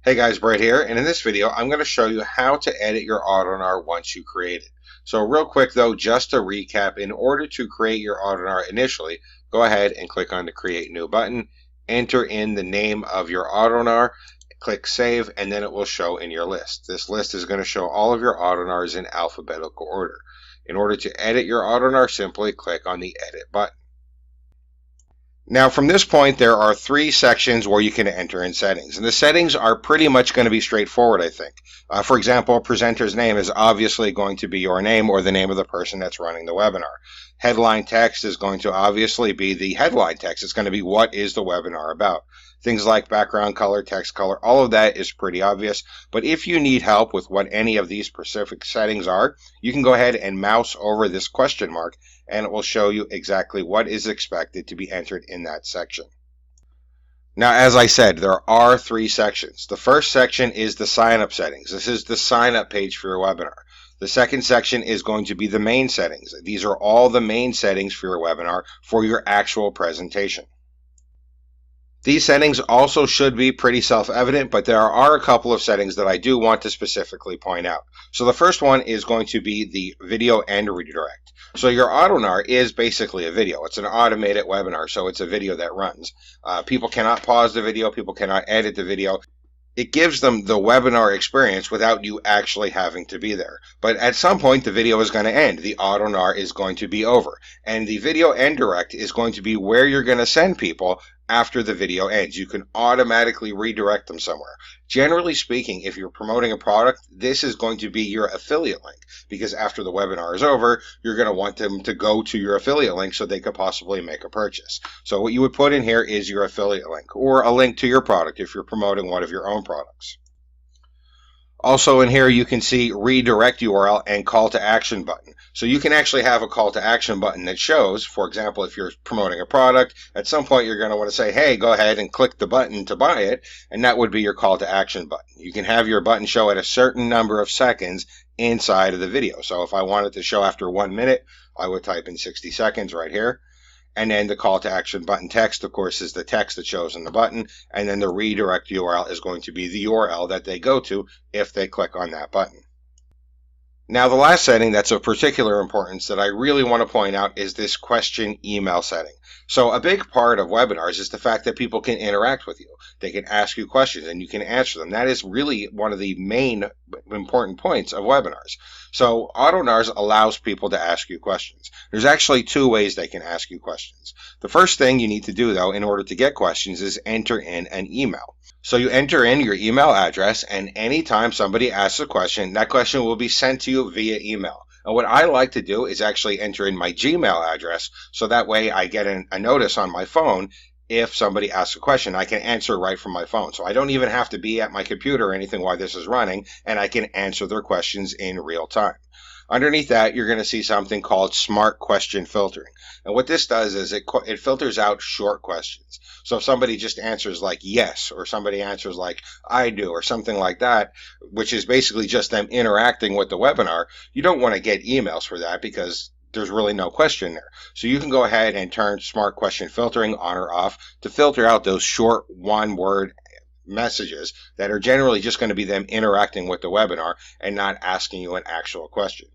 Hey guys, Brett here, and in this video I'm going to show you how to edit your AutoNAR once you create it. So real quick though, just to recap, in order to create your AutoNAR initially, go ahead and click on the Create New button, enter in the name of your AutoNAR, click Save, and then it will show in your list. This list is going to show all of your AutoNARs in alphabetical order. In order to edit your AutoNAR, simply click on the Edit button. Now from this point there are three sections where you can enter in settings, and the settings are pretty much going to be straightforward, I think. For example, presenter's name is obviously going to be your name or the name of the person that's running the webinar. Headline text is going to obviously be the headline text. It's going to be what is the webinar about. Things like background color, text color, all of that is pretty obvious. But if you need help with what any of these specific settings are, you can go ahead and mouse over this question mark and it will show you exactly what is expected to be entered in that section. Now, as I said, there are three sections. The first section is the sign-up settings. This is the sign-up page for your webinar. The second section is going to be the main settings. These are all the main settings for your webinar for your actual presentation. These settings also should be pretty self-evident, but there are a couple of settings that I do want to specifically point out. So the first one is going to be the video end redirect. So your AutoNAR is basically a video. It's an automated webinar, so it's a video that runs. People cannot pause the video. People cannot edit the video. It gives them the webinar experience without you actually having to be there. But at some point, the video is going to end. The AutoNAR is going to be over. And the video end direct is going to be where you're going to send people after the video ends. You can automatically redirect them somewhere. Generally speaking, if you're promoting a product, this is going to be your affiliate link, because after the webinar is over, you're going to want them to go to your affiliate link so they could possibly make a purchase. So what you would put in here is your affiliate link or a link to your product if you're promoting one of your own products. Also in here you can see redirect URL and call to action button. So you can actually have a call to action button that shows, for example, if you're promoting a product, at some point you're going to want to say, hey, go ahead and click the button to buy it, and that would be your call to action button. You can have your button show at a certain number of seconds inside of the video. So if I wanted to show after 1 minute, I would type in 60 seconds right here. And then the call to action button text, of course, is the text that shows in the button. And then the redirect URL is going to be the URL that they go to if they click on that button. Now, the last setting that's of particular importance that I really want to point out is this question email setting. So a big part of webinars is the fact that people can interact with you. They can ask you questions and you can answer them. That is really one of the main important points of webinars. So AutoNARs allows people to ask you questions. There's actually two ways they can ask you questions. The first thing you need to do, though, in order to get questions is enter in an email. So you enter in your email address, and anytime somebody asks a question, that question will be sent to you via email. And what I like to do is actually enter in my Gmail address, so that way I get a notice on my phone if somebody asks a question. I can answer right from my phone. So I don't even have to be at my computer or anything while this is running, and I can answer their questions in real time. Underneath that, you're going to see something called Smart Question Filtering. And what this does is it filters out short questions. So if somebody just answers like yes, or somebody answers like I do, or something like that, which is basically just them interacting with the webinar, you don't want to get emails for that because there's really no question there. So you can go ahead and turn Smart Question Filtering on or off to filter out those short one-word messages that are generally just going to be them interacting with the webinar and not asking you an actual question.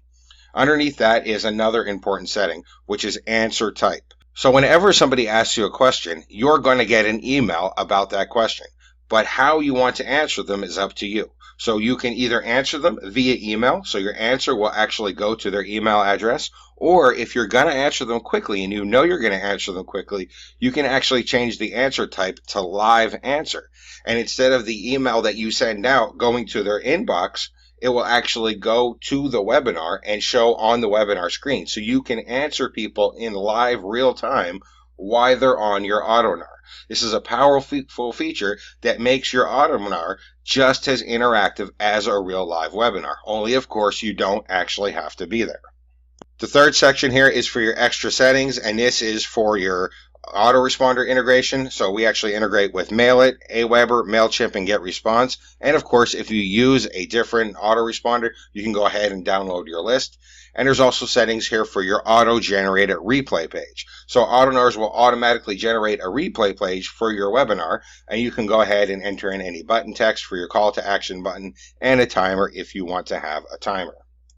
Underneath that is another important setting, which is answer type. So whenever somebody asks you a question, you're going to get an email about that question. But how you want to answer them is up to you. So you can either answer them via email, so your answer will actually go to their email address, or if you're going to answer them quickly and you know you're going to answer them quickly, you can actually change the answer type to live answer. And instead of the email that you send out going to their inbox, it will actually go to the webinar and show on the webinar screen. So you can answer people in live real time while they're on your AutoNAR. This is a powerful feature that makes your AutoNAR just as interactive as a real live webinar. Only, of course, you don't actually have to be there. The third section here is for your extra settings, and this is for your autoresponder integration. So we actually integrate with Maillit, Aweber, MailChimp, and GetResponse. And of course, if you use a different autoresponder, you can go ahead and download your list. And there's also settings here for your auto-generated replay page. So AutoNars will automatically generate a replay page for your webinar, and you can go ahead and enter in any button text for your call to action button and a timer if you want to have a timer.